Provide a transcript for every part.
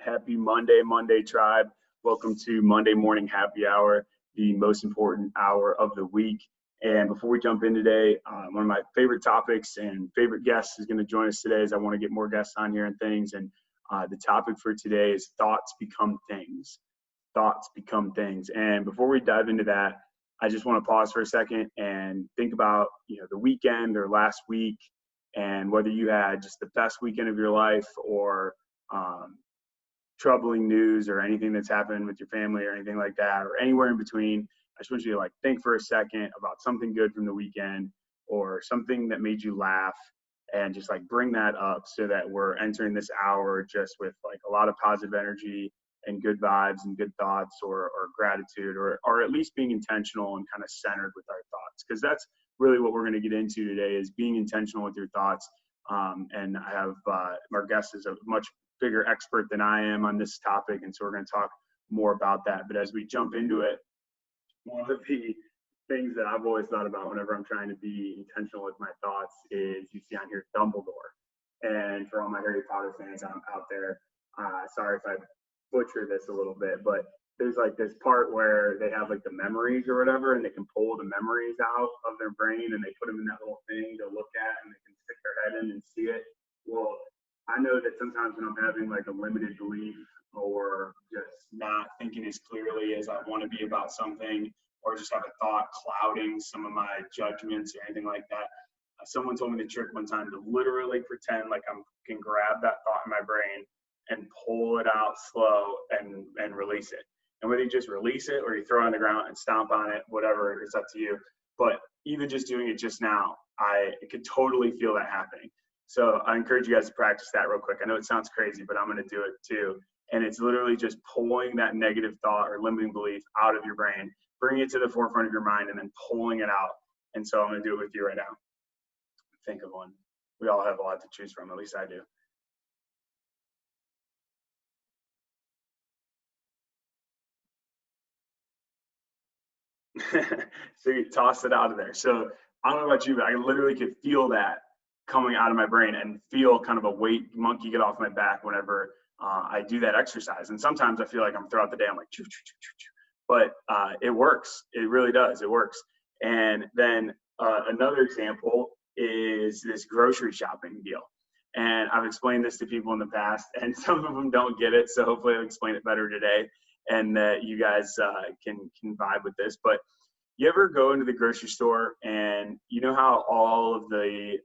Happy Monday, Tribe. Welcome to Monday Morning Happy Hour, the most important hour of the week. And before we jump in today, one of my favorite topics and favorite guests is going to join us today as I want to get more guests on here and things. And the topic for today is thoughts become things. Thoughts become things. And before we dive into that, I just want to pause for a second and think about, the weekend or last week and whether you had just the best weekend of your life or troubling news or anything that's happened with your family or anything like that, or anywhere in between. I just want you to think for a second about something good from the weekend or something that made you laugh, and just bring that up so that we're entering this hour just with a lot of positive energy and good vibes and good thoughts or gratitude or at least being intentional and kind of centered with our thoughts, because that's really what we're going to get into today, is being intentional with your thoughts. And I have our guest is a much bigger expert than I am on this topic, and so we're going to talk more about that. But as we jump into it, one of the things that I've always thought about whenever I'm trying to be intentional with my thoughts is, you see on here, Dumbledore. And for all my Harry Potter fans out there, sorry if I butcher this a little bit, but there's this part where they have the memories or whatever, and they can pull the memories out of their brain and they put them in that little thing to look at, and they can stick their head in and see it. Well, I know that sometimes when I'm having a limited belief or just not thinking as clearly as I want to be about something, or just have a thought clouding some of my judgments or anything like that, someone told me the trick one time to literally pretend like I can grab that thought in my brain and pull it out slow and release it. And whether you just release it or you throw it on the ground and stomp on it, whatever, it's up to you. But even just doing it just now, I could totally feel that happening. So I encourage you guys to practice that real quick. I know it sounds crazy, but I'm going to do it too. And it's literally just pulling that negative thought or limiting belief out of your brain, bringing it to the forefront of your mind, and then pulling it out. And so I'm going to do it with you right now. Think of one. We all have a lot to choose from. At least I do. So you toss it out of there. So I don't know about you, but I literally could feel that coming out of my brain and feel kind of a weight monkey get off my back whenever I do that exercise. And sometimes I feel like I'm throughout the day, I'm choo, choo, choo, choo, choo. But it works. It really does. It works. And then another example is this grocery shopping deal. And I've explained this to people in the past, and some of them don't get it. So hopefully I'll explain it better today, and that you guys can vibe with this. But you ever go into the grocery store and you know how all of the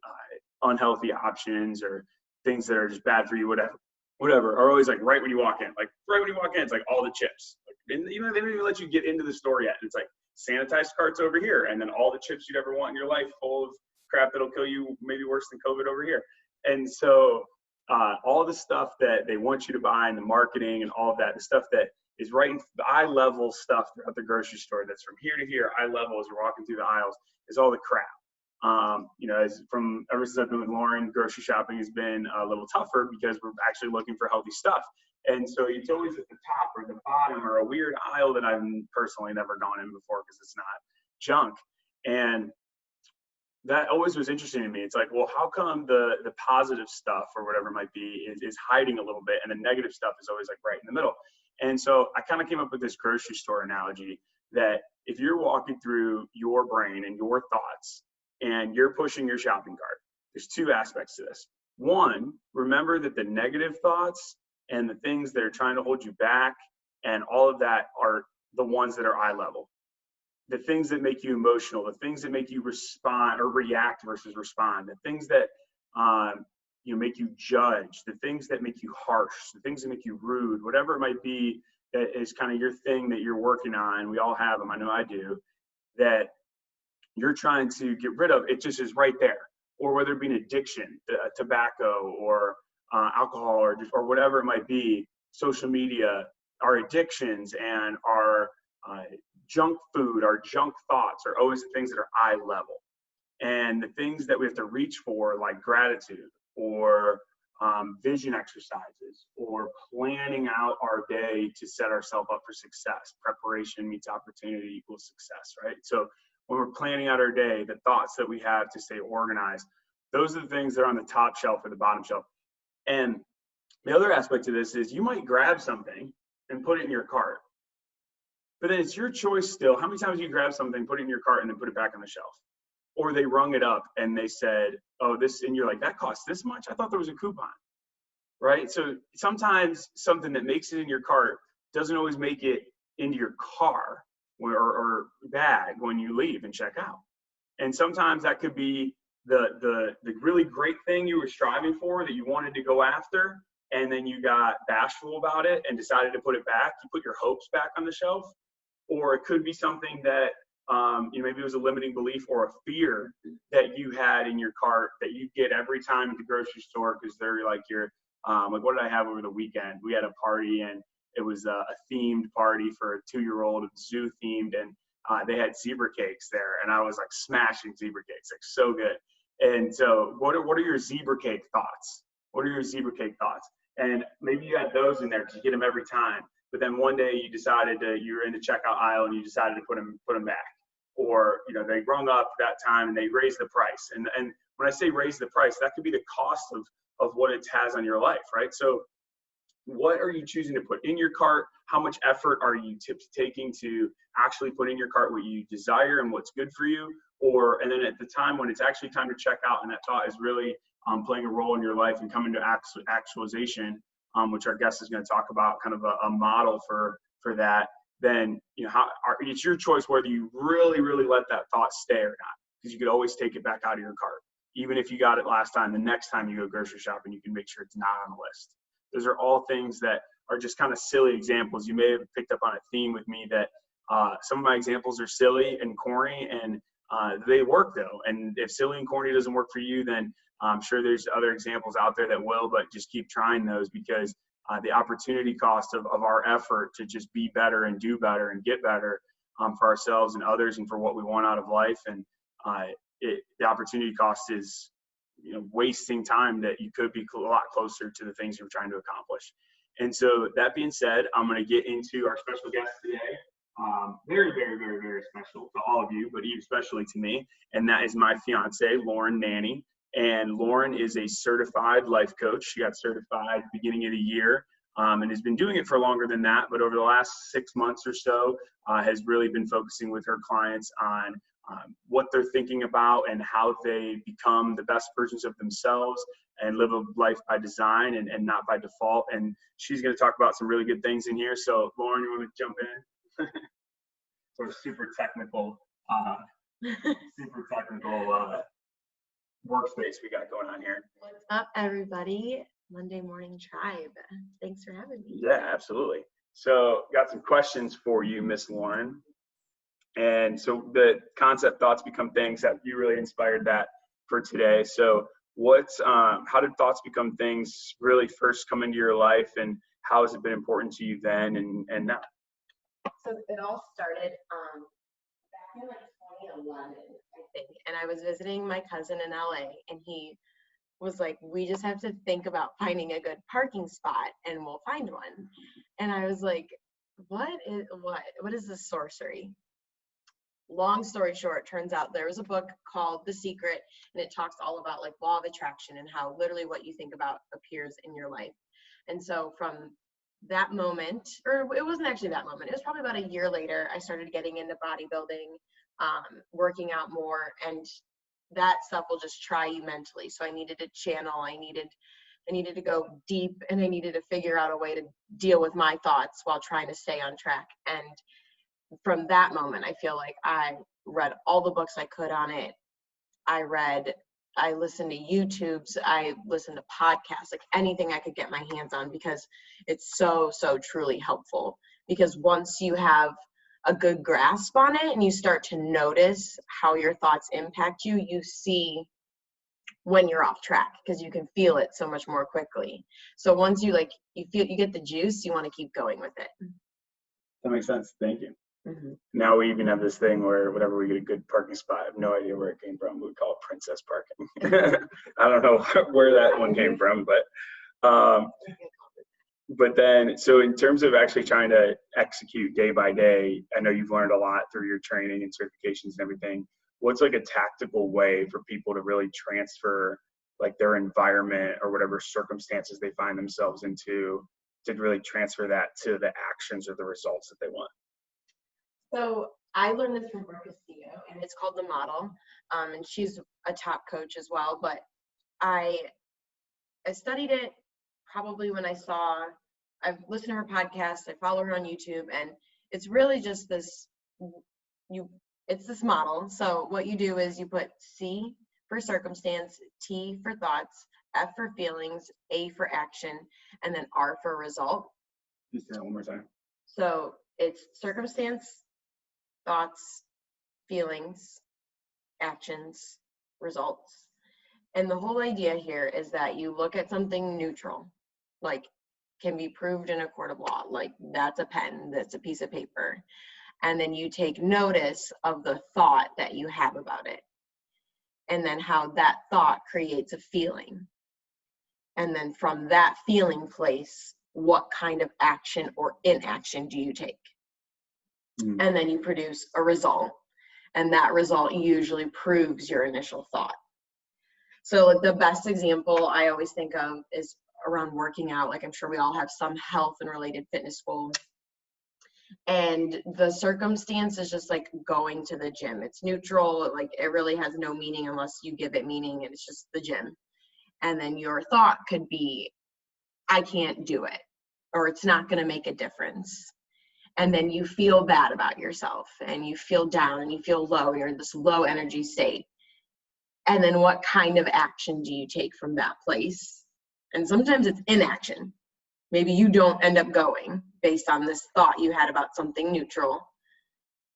unhealthy options or things that are just bad for you, whatever, are always right when you walk in. Right when you walk in, it's all the chips. And they don't even let you get into the store yet. It's sanitized carts over here, and then all the chips you'd ever want in your life, full of crap that'll kill you, maybe worse than COVID, over here. And so all the stuff that they want you to buy, and the marketing and all of that, the stuff that is right in the eye level stuff throughout the grocery store, that's from here to here, eye level, as you're walking through the aisles, is all the crap. Ever since I've been with Lauren, grocery shopping has been a little tougher because we're actually looking for healthy stuff. And so it's always at the top or the bottom or a weird aisle that I've personally never gone in before because it's not junk. And that always was interesting to me. It's well, how come the positive stuff or whatever it might be is hiding a little bit, and the negative stuff is always right in the middle? And so I kind of came up with this grocery store analogy that if you're walking through your brain and your thoughts and you're pushing your shopping cart, there's two aspects to this. One, remember that the negative thoughts and the things that are trying to hold you back and all of that are the ones that are eye level. The things that make you emotional, the things that make you respond or react versus respond, the things that make you judge, the things that make you harsh, the things that make you rude, whatever it might be, that is kind of your thing that you're working on. We all have them. I know I do. That you're trying to get rid of. It just is right there. Or whether it be an addiction, tobacco or alcohol or whatever it might be, social media, our addictions and our junk food, our junk thoughts are always the things that are eye level. And the things that we have to reach for, like gratitude or vision exercises or planning out our day to set ourselves up for success. Preparation meets opportunity equals success, right? So when we're planning out our day, the thoughts that we have to stay organized, those are the things that are on the top shelf or the bottom shelf. And The other aspect to this is you might grab something and put it in your cart, but then it's your choice still. How many times you grab something, put it in your cart, and then put it back on the shelf? Or they rung it up and they said, oh, this, and you're like, that costs this much? I thought there was a coupon, right? So sometimes something that makes it in your cart doesn't always make it into your car or bag when you leave and check out. And sometimes that could be the really great thing you were striving for that you wanted to go after, and then you got bashful about it and decided to put it back. You put your hopes back on the shelf. Or it could be something that maybe it was a limiting belief or a fear that you had in your cart that you get every time at the grocery store, because they're like like, what did I have over the weekend? We had a party, and it was a themed party for a 2-year-old. It was zoo themed, and they had zebra cakes there, and I was like smashing zebra cakes, like so good. And so what are your zebra cake thoughts? What are your zebra cake thoughts? And maybe you had those in there because you get them every time. But then one day you decided you were in the checkout aisle and you decided to put them back. Or, they rung up that time and they raised the price. And when I say raise the price, that could be the cost of what it has on your life, right? So what are you choosing to put in your cart? How much effort are you taking to actually put in your cart what you desire and what's good for you? And then at the time when it's actually time to check out and that thought is really playing a role in your life and coming to actualization, which our guest is going to talk about, kind of a model for that, then it's your choice whether you really, really let that thought stay or not, because you could always take it back out of your cart. Even if you got it last time, the next time you go grocery shopping, you can make sure it's not on the list. Those are all things that are just kind of silly examples. You may have picked up on a theme with me that some of my examples are silly and corny, and they work though. And if silly and corny doesn't work for you, then I'm sure there's other examples out there that will, but just keep trying those, because the opportunity cost of our effort to just be better and do better and get better for ourselves and others and for what we want out of life. And the opportunity cost is wasting time that you could be a lot closer to the things you're trying to accomplish. And so that being said, I'm going to get into our special guest today. Very, very, very, very special to all of you, but especially to me. And that is my fiance, Lauren Nanny. And Lauren is a certified life coach. She got certified beginning of the year and has been doing it for longer than that. But over the last 6 months or so, has really been focusing with her clients on what they're thinking about and how they become the best versions of themselves and live a life by design and not by default. And she's going to talk about some really good things in here. So Lauren, you want to jump in? Sort of super technical workspace we got going on here. What's up, everybody? Monday Morning Tribe. Thanks for having me. Yeah, absolutely. So got some questions for you, Miss Lauren. And so the concept thoughts become things that you really inspired that for today. So how did thoughts become things really first come into your life, and how has it been important to you then and now? So it all started back in like 2011, I think. And I was visiting my cousin in LA, and he was like, we just have to think about finding a good parking spot and we'll find one. And I was like, what is this sorcery? Long story short, turns out there was a book called The Secret, and it talks all about like law of attraction and how literally what you think about appears in your life. And so from that moment, or it wasn't actually that moment, it was probably about a year later, I started getting into bodybuilding, working out more, and that stuff will just try you mentally. So I needed a channel, I needed to go deep, and I needed to figure out a way to deal with my thoughts while trying to stay on track. And from that moment, I feel like I read all the books I could on it. I listened to YouTubes, I listened to podcasts, like anything I could get my hands on, because it's so truly helpful. Because once you have a good grasp on it and you start to notice how your thoughts impact you, you see when you're off track, because you can feel it so much more quickly. So once you get the juice, you want to keep going with it. That makes sense. Thank you. Mm-hmm. Now we even have this thing where whenever we get a good parking spot, I have no idea where it came from. We call it princess parking. I don't know where that one came from, but then, so in terms of actually trying to execute day by day, I know you've learned a lot through your training and certifications and everything. What's like a tactical way for people to really transfer like their environment or whatever circumstances they find themselves into to really transfer that to the actions or the results that they want? So I learned this from Brooke Castillo, and it's called The Model. And she's a top coach as well. But I studied it probably when I've listened to her podcast, I follow her on YouTube, and it's really just this, it's this model. So what you do is you put C for circumstance, T for thoughts, F for feelings, A for action, and then R for result. Just say that one more time. So it's circumstance, thoughts, feelings, actions, results. And the whole idea here is that you look at something neutral, like can be proved in a court of law, like that's a pen, that's a piece of paper. And then you take notice of the thought that you have about it. And then how that thought creates a feeling. And then from that feeling place, what kind of action or inaction do you take? And then you produce a result. And that result usually proves your initial thought. So like the best example I always think of is around working out. Like I'm sure we all have some health and related fitness goal. And the circumstance is just like going to the gym. It's neutral, like it really has no meaning unless you give it meaning, and it's just the gym. And then your thought could be, I can't do it, or it's not going to make a difference. And then you feel bad about yourself, and you feel down, and you feel low. You're in this low energy state. And then what kind of action do you take from that place? And sometimes it's inaction. Maybe you don't end up going based on this thought you had about something neutral.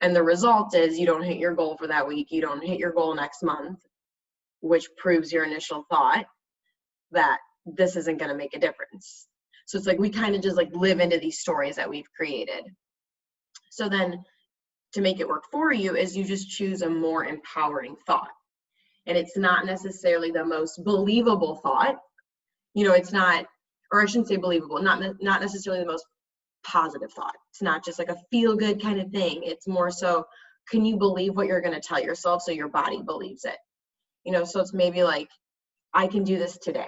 And the result is you don't hit your goal for that week. You don't hit your goal next month, which proves your initial thought that this isn't going to make a difference. So it's like we kind of just like live into these stories that we've created. So then to make it work for you is you just choose a more empowering thought. And it's not necessarily the most believable thought. You know, it's not, or I shouldn't say believable, not necessarily the most positive thought. It's not just like a feel good kind of thing. It's more so, can you believe what you're going to tell yourself so your body believes it? You know, so it's maybe like, I can do this today.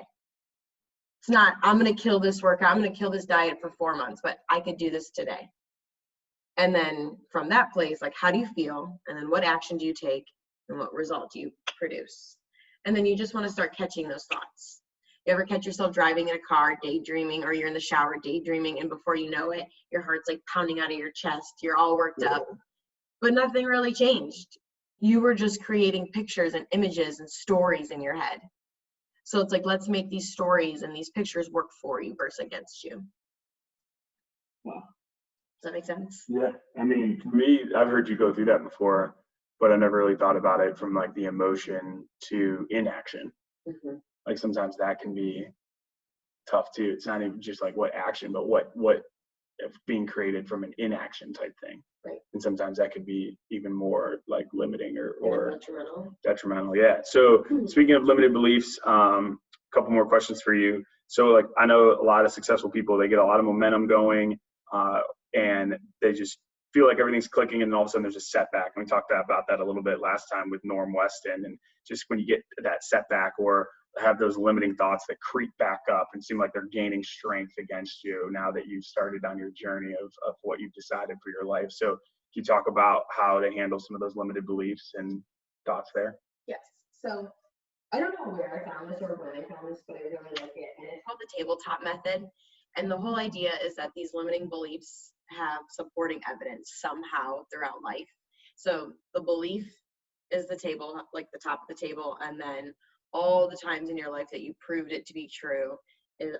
It's not, I'm going to kill this workout, I'm going to kill this diet for 4 months, but I could do this today. And then from that place, like, how do you feel? And then what action do you take? And what result do you produce? And then you just want to start catching those thoughts. You ever catch yourself driving in a car, daydreaming, or you're in the shower daydreaming, and before you know it, your heart's like pounding out of your chest, you're all worked up, but nothing really changed. You were just creating pictures and images and stories in your head. So it's like, let's make these stories and these pictures work for you versus against you. Wow. Does that make sense? Yeah. I mean, for me, I've heard you go through that before, but I never really thought about it from like the emotion to inaction. Mm-hmm. Like sometimes that can be tough too. It's not even just like what action, but what being created from an inaction type thing. Right. And sometimes that could be even more like limiting or detrimental. Yeah. So speaking of limited beliefs, a couple more questions for you. So like, I know a lot of successful people, they get a lot of momentum going, and they just feel like everything's clicking, and then all of a sudden there's a setback. And we talked about that a little bit last time with Norm Weston. And just when you get that setback or have those limiting thoughts that creep back up and seem like they're gaining strength against you now that you've started on your journey of what you've decided for your life. So can you talk about how to handle some of those limited beliefs and thoughts there? Yes. So I don't know where I found this or when I found this, but I really like it. And it's called the tabletop method. And the whole idea is that these limiting beliefs have supporting evidence somehow throughout life. So the belief is the table, like the top of the table, and then all the times in your life that you proved it to be true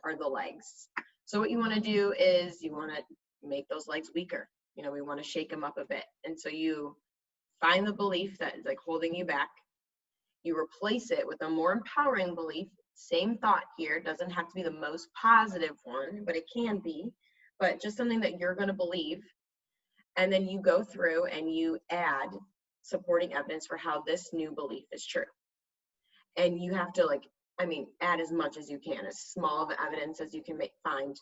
are the legs. So what you want to do is you want to make those legs weaker. You know, we want to shake them up a bit. And so you find the belief that is like holding you back. You replace it with a more empowering belief. Same thought here, doesn't have to be the most positive one, but it can be, but just something that you're going to believe. And then you go through and you add supporting evidence for how this new belief is true. And you have to add as much as you can, as small of evidence as you can find,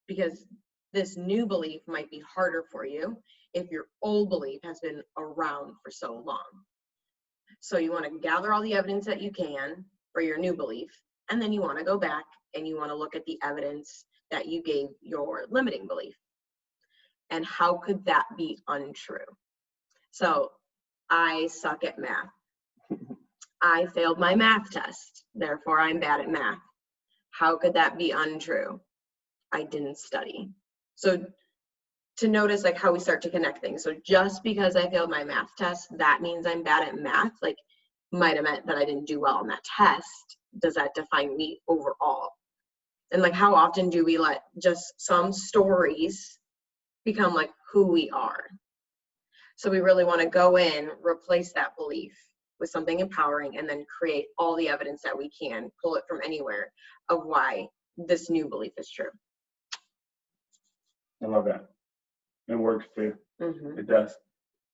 because this new belief might be harder for you if your old belief has been around for so long. So you want to gather all the evidence that you can for your new belief, And then you want to go back and you want to look at the evidence that you gave your limiting belief. And how could that be untrue? So I suck at math. I failed my math test, therefore I'm bad at math. How could that be untrue? I didn't study. So to notice like how we start to connect things. So just because I failed my math test, that means I'm bad at math. Like might have meant that I didn't do well on that test. Does that define me overall? And like how often do we let just some stories become like who we are? So we really want to go in, replace that belief with something empowering, and then create all the evidence that we can, pull it from anywhere, of why this new belief is true. I love that. It works too. Mm-hmm. It does.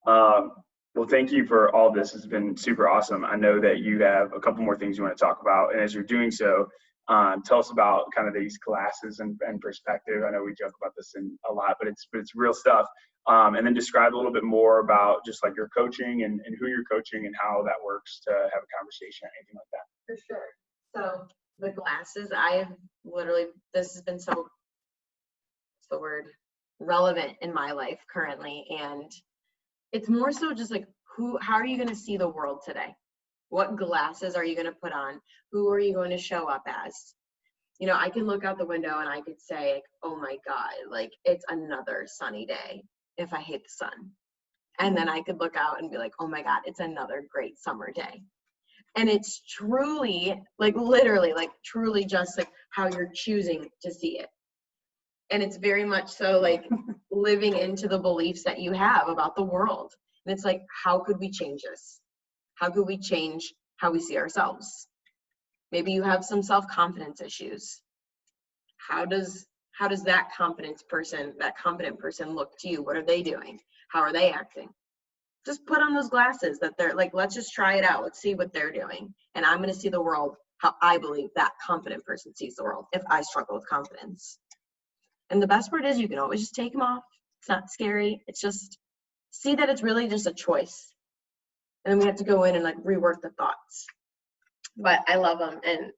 Well, thank you for all this. It's been super awesome. I know that you have a couple more things you want to talk about. And as you're doing so, tell us about kind of these classes and perspective. I know we joke about this a lot, but it's real stuff. And then describe a little bit more about just like your coaching and who you're coaching and how that works to have a conversation or anything like that. For sure. So the classes, I have literally, this has been so, what's the word, relevant in my life currently. And it's more so just like, how are you going to see the world today? What glasses are you going to put on? Who are you going to show up as? You know, I can look out the window and I could say, like, oh my God, like it's another sunny day if I hate the sun. And then I could look out and be like, oh my God, it's another great summer day. And it's truly, like literally, like truly just like how you're choosing to see it. And it's very much so like living into the beliefs that you have about the world. And it's like, how could we change this? How could we change how we see ourselves? Maybe you have some self-confidence issues. How does that competent person look to you? What are they doing? How are they acting? Just put on those glasses that they're like, let's just try it out. Let's see what they're doing. And I'm going to see the world how I believe that confident person sees the world if I struggle with confidence. And the best part is you can always just take them off. It's not scary. It's just see that it's really just a choice. And then we have to go in and like rework the thoughts. But I love them. And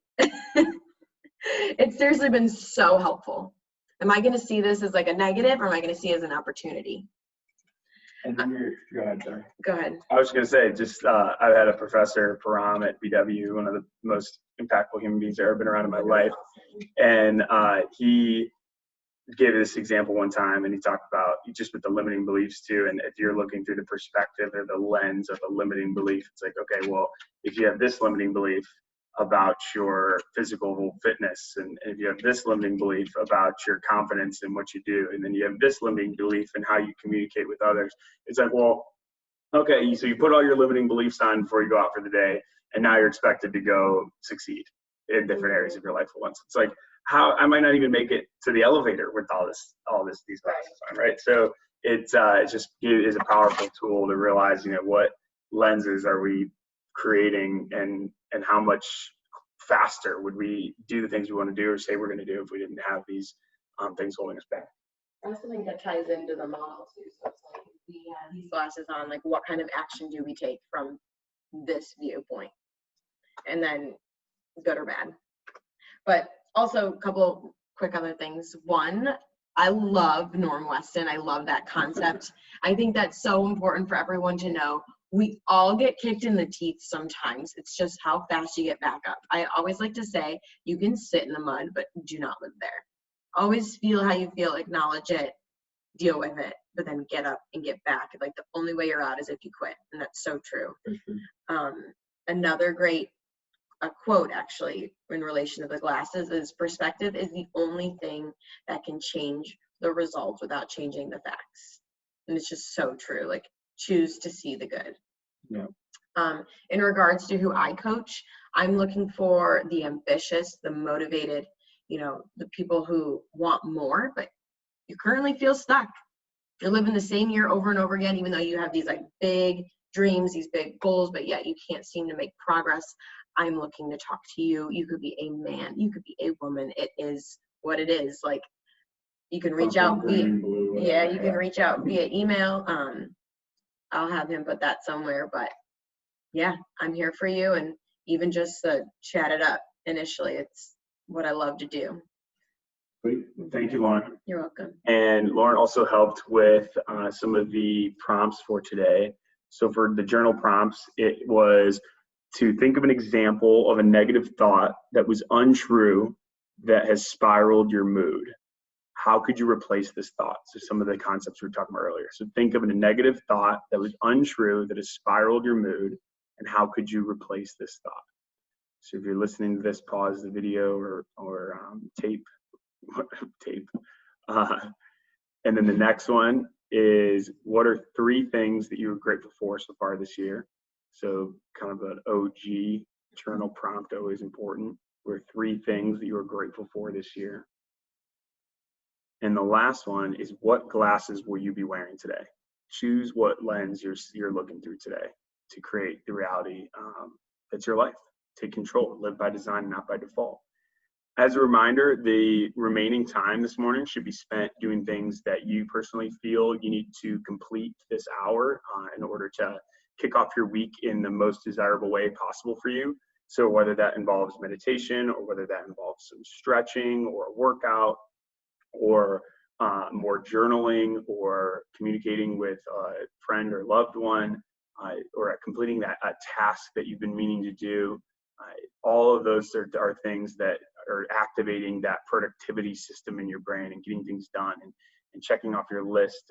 it's seriously been so helpful. Am I going to see this as like a negative or am I going to see it as an opportunity? And then go ahead, sorry. Go ahead. I was going to say, just I've had a professor, Param at BW, one of the most impactful human beings I've ever been around in my life. And he gave this example one time, and he talked about just with the limiting beliefs too. And if you're looking through the perspective or the lens of a limiting belief, it's like, okay, well, if you have this limiting belief about your physical fitness, and if you have this limiting belief about your confidence in what you do, and then you have this limiting belief in how you communicate with others, it's like, well, okay, so you put all your limiting beliefs on before you go out for the day, and now you're expected to go succeed in different areas of your life at once. It's like, how I might not even make it to the elevator with these glasses on, right? So it just is a powerful tool to realize, you know, what lenses are we creating, and how much faster would we do the things we want to do or say we're going to do if we didn't have these things holding us back. That's something that ties into the model too. So it's like we have these glasses on, like what kind of action do we take from this viewpoint, and then good or bad. But also a couple quick other things. One, I love Norm Weston. I love that concept. I think that's so important for everyone to know. We all get kicked in the teeth sometimes. It's just how fast you get back up. I always like to say, you can sit in the mud, but do not live there. Always feel how you feel, acknowledge it, deal with it, but then get up and get back. Like the only way you're out is if you quit. And that's so true. Another great quote actually in relation to the glasses is perspective is the only thing that can change the results without changing the facts. And it's just so true. Like choose to see the good. Yeah. In regards to who I coach, I'm looking for the ambitious, the motivated, you know, the people who want more, but you currently feel stuck. You're living the same year over and over again, even though you have these like big dreams, these big goals, but yet you can't seem to make progress. I'm looking to talk to you. You could be a man, you could be a woman. It is what it is. Like you can reach out via, you can reach out via email. I'll have him put that somewhere, but yeah, I'm here for you. And even just chat it up. initially it's what I love to do. Great. Thank you, Lauren. You're welcome. And Lauren also helped with some of the prompts for today. So for the journal prompts, it was to think of an example of a negative thought that was untrue that has spiraled your mood. How could you replace this thought? So some of the concepts we were talking about earlier. So think of a negative thought that was untrue that has spiraled your mood, and how could you replace this thought? So if you're listening to this, pause the video or tape. And then the next one is, what are 3 things that you were grateful for so far this year? So kind of an OG journal prompt, always important. What are 3 things that you were grateful for this year? And the last one is, what glasses will you be wearing today? Choose what lens you're looking through today to create the reality that's your life. Take control, live by design, not by default. As a reminder, the remaining time this morning should be spent doing things that you personally feel you need to complete this hour in order to kick off your week in the most desirable way possible for you. So whether that involves meditation, or whether that involves some stretching or a workout, or more journaling, or communicating with a friend or loved one, or completing a task that you've been meaning to do. All of those are things that are activating that productivity system in your brain and getting things done and checking off your list.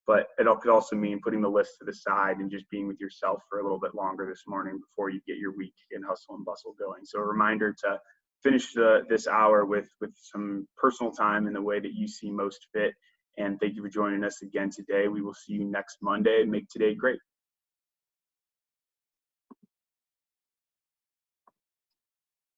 But it could also mean putting the list to the side and just being with yourself for a little bit longer this morning before you get your week in hustle and bustle going. So a reminder to finish this hour with some personal time in the way that you see most fit. And thank you for joining us again today. We will see you next Monday. Make today great.